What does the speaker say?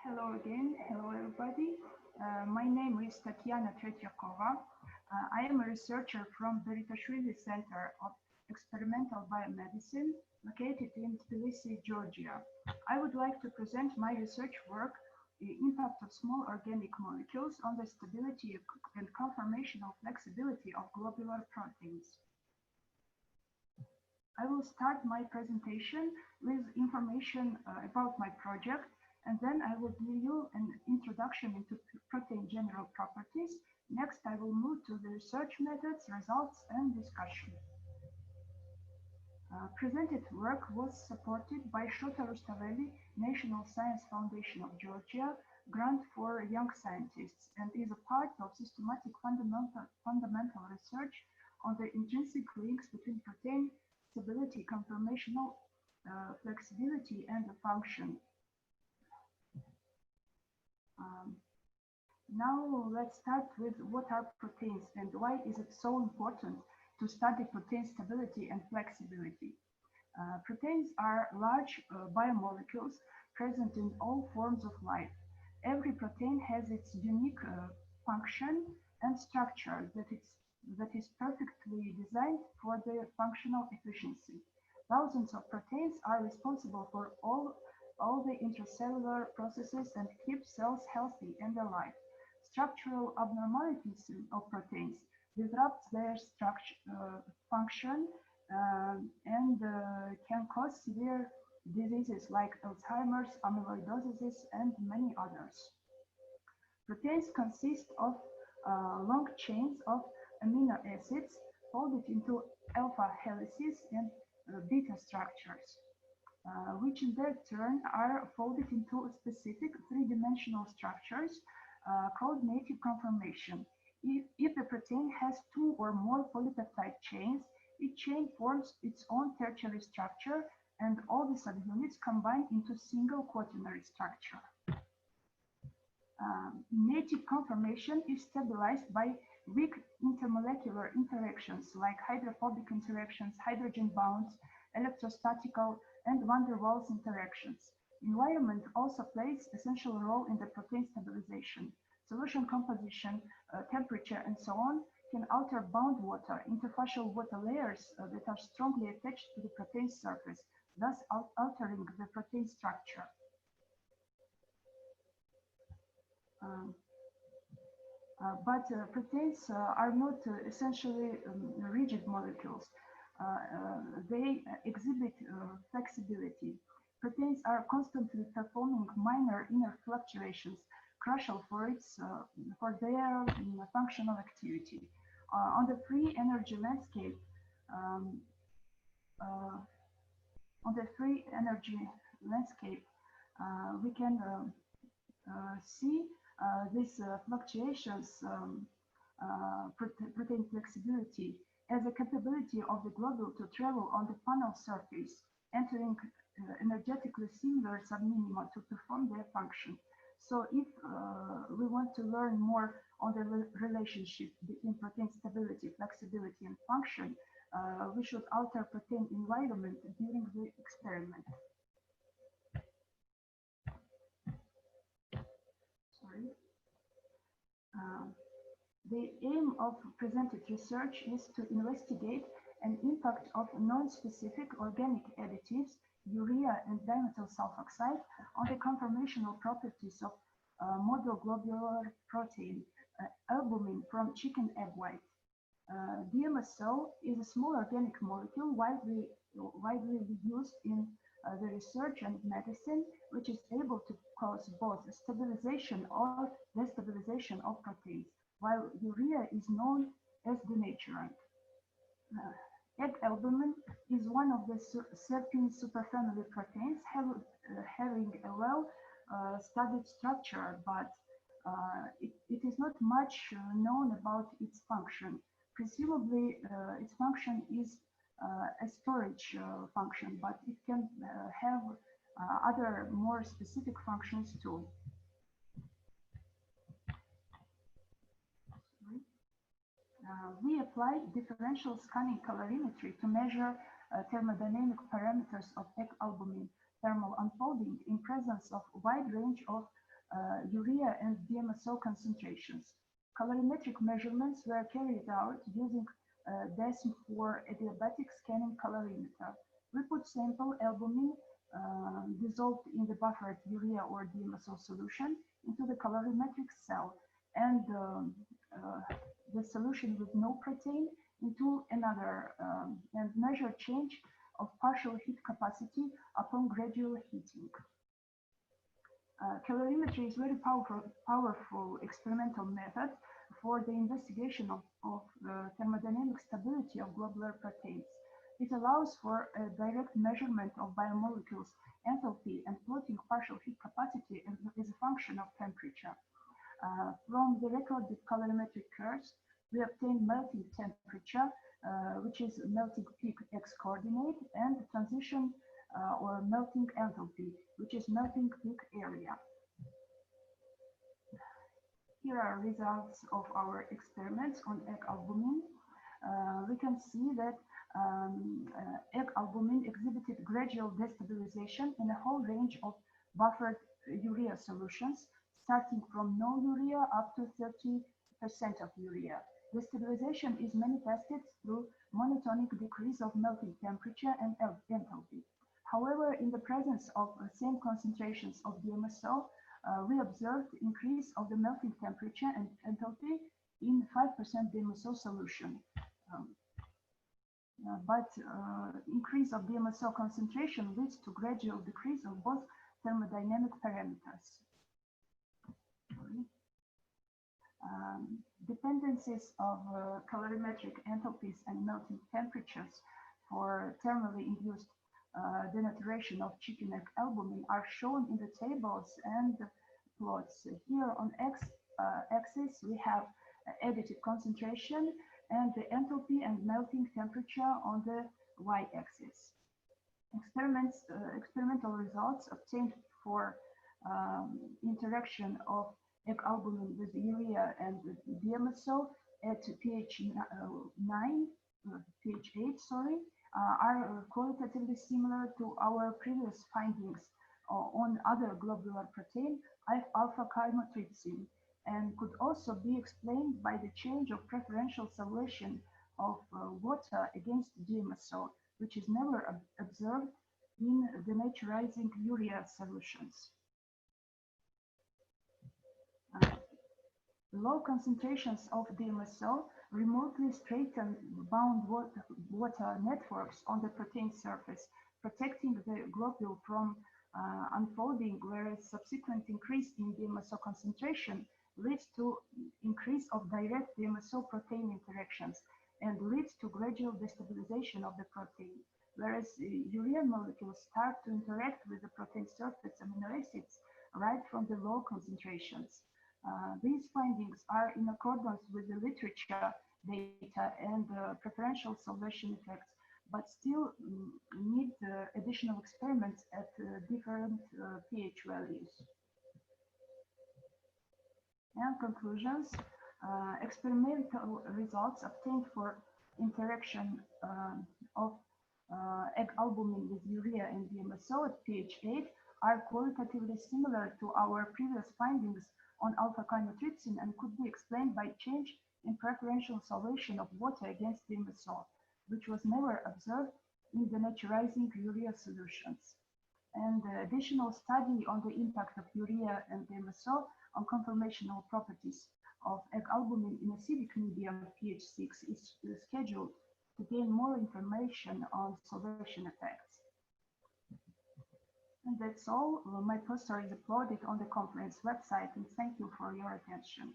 Hello again. Hello, everybody. My name is Tatyana Tretyakova. I am a researcher from Beritashvili Center of Experimental Biomedicine, located in Tbilisi, Georgia. I would like to present my research work, the impact of small organic molecules on the stability and conformational flexibility of globular proteins. I will start my presentation with information about my project, and then I will give you an introduction into protein general properties. Next, I will move to the research methods, results, and discussion. Presented work was supported by Khoshtariya National Science Foundation of Georgia grant for young scientists and is a part of systematic fundamental research on the intrinsic links between protein stability, conformational flexibility, and the function. Now let's start with what are proteins and why is it so important to study protein stability and flexibility. Proteins are large biomolecules present in all forms of life. Every protein has its unique function and structure that is perfectly designed for their functional efficiency. Thousands of proteins are responsible for all the intracellular processes and keep cells healthy and alive. Structural abnormalities of proteins disrupt their function and can cause severe diseases like Alzheimer's, amyloidosis, and many others. Proteins consist of long chains of amino acids folded into alpha helices and beta structures, which in their turn are folded into specific three-dimensional structures called native conformation. If a protein has two or more polypeptide chains, each chain forms its own tertiary structure, and all the subunits combine into single quaternary structure. Native conformation is stabilized by weak intermolecular interactions like hydrophobic interactions, hydrogen bonds, electrostatical, and van der Waals interactions. Environment also plays an essential role in the protein stabilization. Solution composition, temperature, and so on can alter bound water, interfacial water layers that are strongly attached to the protein surface, thus altering the protein structure. But proteins are not essentially rigid molecules. They exhibit flexibility. Proteins are constantly performing minor inner fluctuations, crucial for their functional activity. On the free energy landscape, we can see these fluctuations, protein flexibility, as a capability of the globule to travel on the funnel surface, entering energetically similar subminima to perform their function. So if we want to learn more on the relationship between protein stability, flexibility, and function, we should alter protein environment during the experiment. The aim of presented research is to investigate an impact of nonspecific organic additives, urea and dimethyl sulfoxide, on the conformational properties of model globular protein, albumin from chicken egg white. DMSO is a small organic molecule widely used in the research and medicine, which is able to cause both stabilization or destabilization of proteins, while urea is known as denaturant. Egg albumin is one of the 13 superfamily proteins having a well-studied structure, but it is not much known about its function. Presumably, its function is a storage function, but it can have other more specific functions too. We apply differential scanning calorimetry to measure thermodynamic parameters of egg albumin thermal unfolding in presence of a wide range of urea and DMSO concentrations. Colorimetric measurements were carried out using DESM-4 adiabatic scanning colorimeter. We put sample albumin dissolved in the buffered urea or DMSO solution into the colorimetric cell, and the solution with no protein into another, and measure change of partial heat capacity upon gradual heating. Calorimetry is a very powerful experimental method for the investigation of the thermodynamic stability of globular proteins. It allows for a direct measurement of biomolecules enthalpy and plotting partial heat capacity as a function of temperature. From the recorded colorimetric curves, we obtain melting temperature, which is melting peak x coordinate, and transition or melting enthalpy, which is melting peak area. Here are results of our experiments on egg albumin. We can see that egg albumin exhibited gradual destabilization in a whole range of buffered urea solutions, starting from no urea up to 30% of urea. Destabilization is manifested through monotonic decrease of melting temperature and enthalpy. However, in the presence of same concentrations of DMSO, we observed increase of the melting temperature and enthalpy in 5% DMSO solution. But increase of DMSO concentration leads to gradual decrease of both thermodynamic parameters. Dependencies of colorimetric enthalpies and melting temperatures for thermally induced denaturation of chicken egg albumin are shown in the tables and plots. Here on x-axis we have additive concentration and the enthalpy and melting temperature on the y-axis. Experimental results obtained for interaction of egg albumin with urea and DMSO at pH 8, are qualitatively similar to our previous findings on other globular protein, α-chymotrypsin, and could also be explained by the change of preferential solution of water against DMSO, which is never observed in denaturizing urea solutions. Low concentrations of DMSO remotely straighten bound water networks on the protein surface, protecting the globule from unfolding, whereas subsequent increase in DMSO concentration leads to increase of direct DMSO protein interactions and leads to gradual destabilization of the protein, whereas urea molecules start to interact with the protein surface amino acids right from the low concentrations. These findings are in accordance with the literature data and preferential solution effects, but still need additional experiments at different pH values. And conclusions, experimental results obtained for interaction of egg albumin with urea and DMSO at pH 8 are qualitatively similar to our previous findings on α-chymotrypsin and could be explained by change in preferential solution of water against DMSO, which was never observed in denaturizing urea solutions. And additional study on the impact of urea and DMSO on conformational properties of egg albumin in acidic medium pH 6 is scheduled to gain more information on solution effects. And that's all. My poster is uploaded on the conference website, and thank you for your attention.